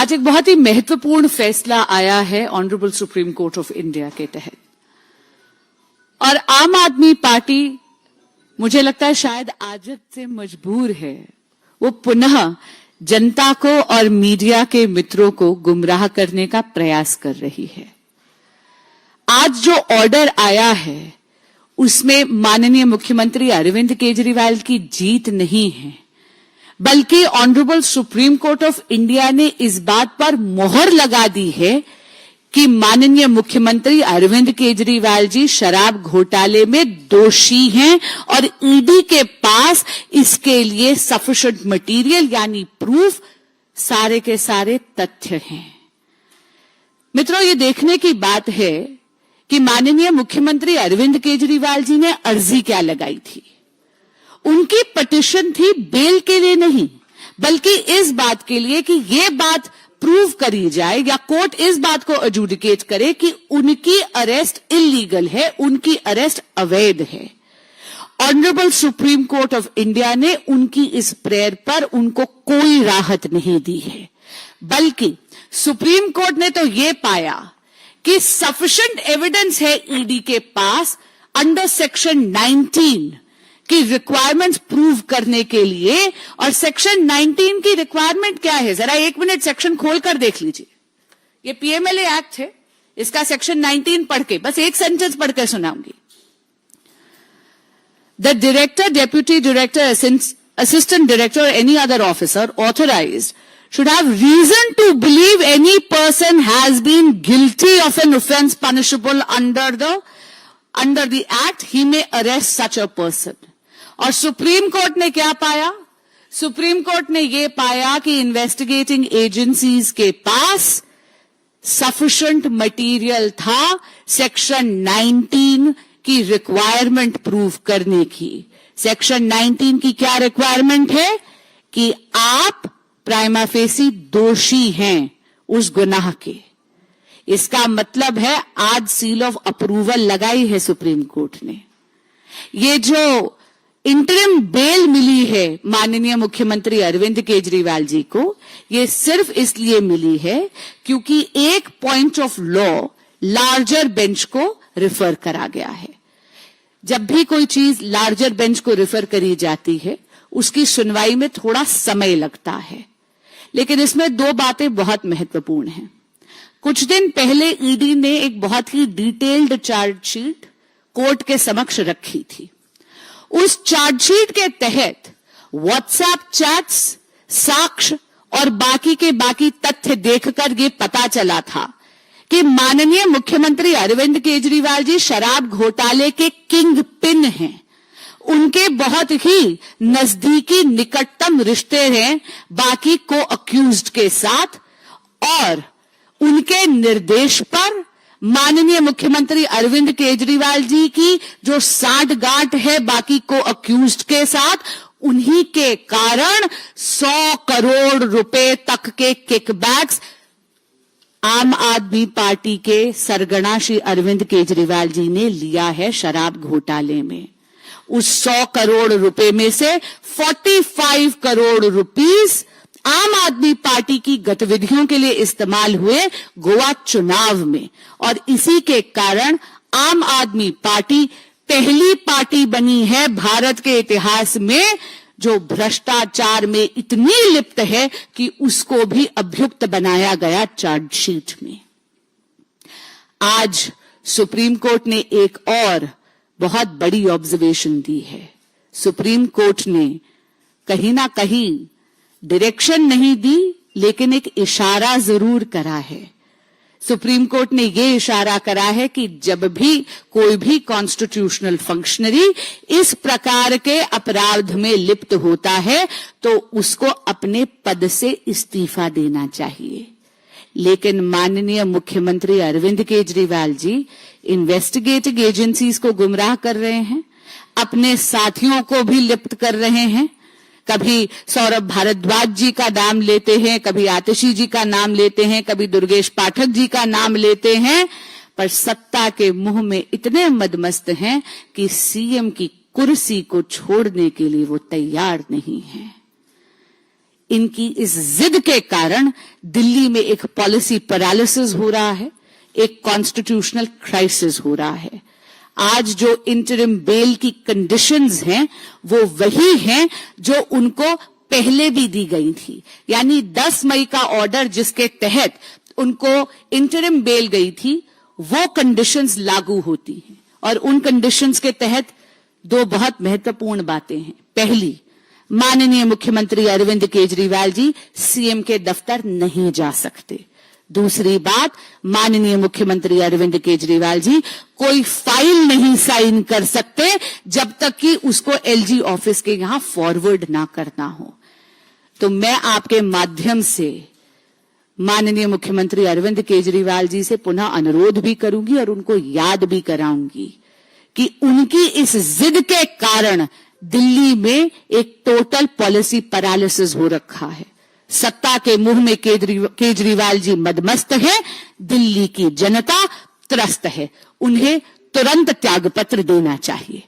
आज एक बहुत ही महत्वपूर्ण फैसला आया है honourable supreme court of India के तहत, और आम आदमी पार्टी मुझे लगता है शायद आदत से मजबूर है, वो पुनः जनता को और मीडिया के मित्रों को गुमराह करने का प्रयास कर रही है। आज जो ऑर्डर आया है उसमें माननीय मुख्यमंत्री अरविंद केजरीवाल की जीत नहीं है, बल्कि honourable supreme court of India ने इस बात पर मोहर लगा दी है कि माननीय मुख्यमंत्री अरविंद केजरीवाल जी शराब घोटाले में दोषी हैं और ईडी के पास इसके लिए सफिशिएंट मटेरियल यानी प्रूफ, सारे के सारे तथ्य हैं। मित्रों, ये देखने की बात है कि माननीय मुख्यमंत्री अरविंद केजरीवाल जी ने अर्जी क्या लगाई थी। उनकी पिटीशन थी बेल के लिए नहीं, बल्कि इस बात के लिए कि ये बात प्रूव करी जाए या कोर्ट इस बात को एडजुडिकेट करे कि उनकी अरेस्ट इलीगल है, उनकी अरेस्ट अवैध है। Honourable supreme court of India ने उनकी इस प्रेयर पर उनको कोई राहत नहीं दी है, बल्कि सुप्रीम कोर्ट ने तो ये पाया कि सफिशिएंट एविडेंस है ईडी के पास अंडर सेक्शन 19 की रिक्वायरमेंट्स प्रूव करने के लिए। और सेक्शन 19 की रिक्वायरमेंट क्या है, जरा एक मिनट सेक्शन खोलकर देख लीजिए। ये पीएमएलए एक्ट है, इसका सेक्शन 19 पढ़ के बस एक सेंटेंस पढ़ के सुनाऊंगी। The director, deputy director, assistant director or any other officer authorized should have reason to believe any person has been guilty of an offense punishable under the act, he may arrest such a person. और supreme court ने क्या पाया? Supreme court ने यह पाया कि investigating agencies के पास sufficient material था सेक्शन 19 की रिक्वायरमेंट प्रूव करने की। सेक्शन 19 की क्या रिक्वायरमेंट है कि आप प्राइमा फेसी दोषी हैं उस गुनाह के। इसका मतलब है आज सील ऑफ अप्रूवल लगाई है सुप्रीम कोर्ट ने। ये जो इंटरिम बेल मिली है माननीय मुख्यमंत्री अरविंद केजरीवाल जी को, ये सिर्फ इसलिए मिली है क्योंकि एक point of law larger bench को रिफर करा गया है। जब भी कोई चीज लार्जर बेंच को रिफर करी जाती है उसकी सुनवाई में थोड़ा समय लगता है, लेकिन इसमें दो बातें बहुत महत्वपूर्ण हैं। कुछ दिन पहले ईडी ने एक बहुत ही डिटेल्ड चार्जशीट कोर्ट के समक्ष रखी थी। उस चार्जशीट के तहत व्हाट्सएप चैट्स, साक्ष्य और बाकी के बाकी तथ्य देखकर ये पता चला था कि माननीय मुख्यमंत्री अरविंद केजरीवाल जी शराब घोटाले के किंग पिन हैं। उनके बहुत ही नजदीकी निकटतम रिश्ते हैं बाकी को अक्यूज्ड के साथ, और उनके निर्देश पर माननीय मुख्यमंत्री अरविंद केजरीवाल जी की जो साठगांठ है बाकी को अक्यूज्ड के साथ, उन्हीं के कारण 100 करोड़ रुपए तक के किकबैक्स आम आदमी पार्टी के सरगना श्री अरविंद केजरीवाल जी ने लिया है शराब घोटाले में। उस 100 करोड़ रुपए में से 45 करोड़ रुपीस आम आदमी पार्टी की गतिविधियों के लिए इस्तेमाल हुए गोवा चुनाव में, और इसी के कारण आम आदमी पार्टी पहली पार्टी बनी है भारत के इतिहास में जो भ्रष्टाचार में इतनी लिप्त है कि उसको भी अभियुक्त बनाया गया चार्जशीट में। आज सुप्रीम कोर्ट ने एक और बहुत बड़ी ऑब्जर्वेशन दी है। सुप्रीम कोर्ट ने कहीं ना कहीं डायरेक्शन नहीं दी, लेकिन एक इशारा जरूर करा है। सुप्रीम कोर्ट ने यह इशारा करा है कि जब भी कोई भी कॉन्स्टिट्यूशनल फंक्शनरी इस प्रकार के अपराध में लिप्त होता है तो उसको अपने पद से इस्तीफा देना चाहिए। लेकिन माननीय मुख्यमंत्री अरविंद केजरीवाल जी इन्वेस्टिगेटिंग एजेंसीज को गुमराह कर रहे हैं, अपने साथियों को भी लिप्त कर रहे हैं। कभी सौरभ भारद्वाज जी का नाम लेते हैं, कभी आतिशी जी का नाम लेते हैं, कभी दुर्गेश पाठक जी का नाम लेते हैं, पर सत्ता के मुंह में इतने मदमस्त हैं कि सीएम की कुर्सी को छोड़ने के लिए वो तैयार नहीं है। इनकी इस जिद के कारण दिल्ली में एक पॉलिसी पैरालिसिस हो रहा है, एक कॉन्स्टिट्यूशनल क्राइसिस हो रहा है। आज जो इंटरिम बेल की कंडीशंस हैं वो वही हैं जो उनको पहले भी दी गई थी, यानी 10 मई का ऑर्डर जिसके तहत उनको इंटरिम बेल गई थी वो कंडीशंस लागू होती हैं। और उन कंडीशंस के तहत दो बहुत महत्वपूर्ण बातें हैं। पहली, माननीय मुख्यमंत्री अरविंद केजरीवाल जी सीएम के दफ्तर नहीं जा सकते। दूसरी बात, माननीय मुख्यमंत्री अरविंद केजरीवाल जी कोई फाइल नहीं साइन कर सकते जब तक कि उसको एलजी ऑफिस के यहां फॉरवर्ड ना करना हो। तो मैं आपके माध्यम से माननीय मुख्यमंत्री अरविंद केजरीवाल जी से पुनः अनुरोध भी करूंगी और उनको याद भी कराऊंगी कि उनकी इस जिद के कारण दिल्ली में एक टोटल पॉलिसी पैरालिसिस हो रखा है। सत्ता के मुंह में केजरीवाल जी मदमस्त है, दिल्ली की जनता त्रस्त है। उन्हें तुरंत त्यागपत्र देना चाहिए।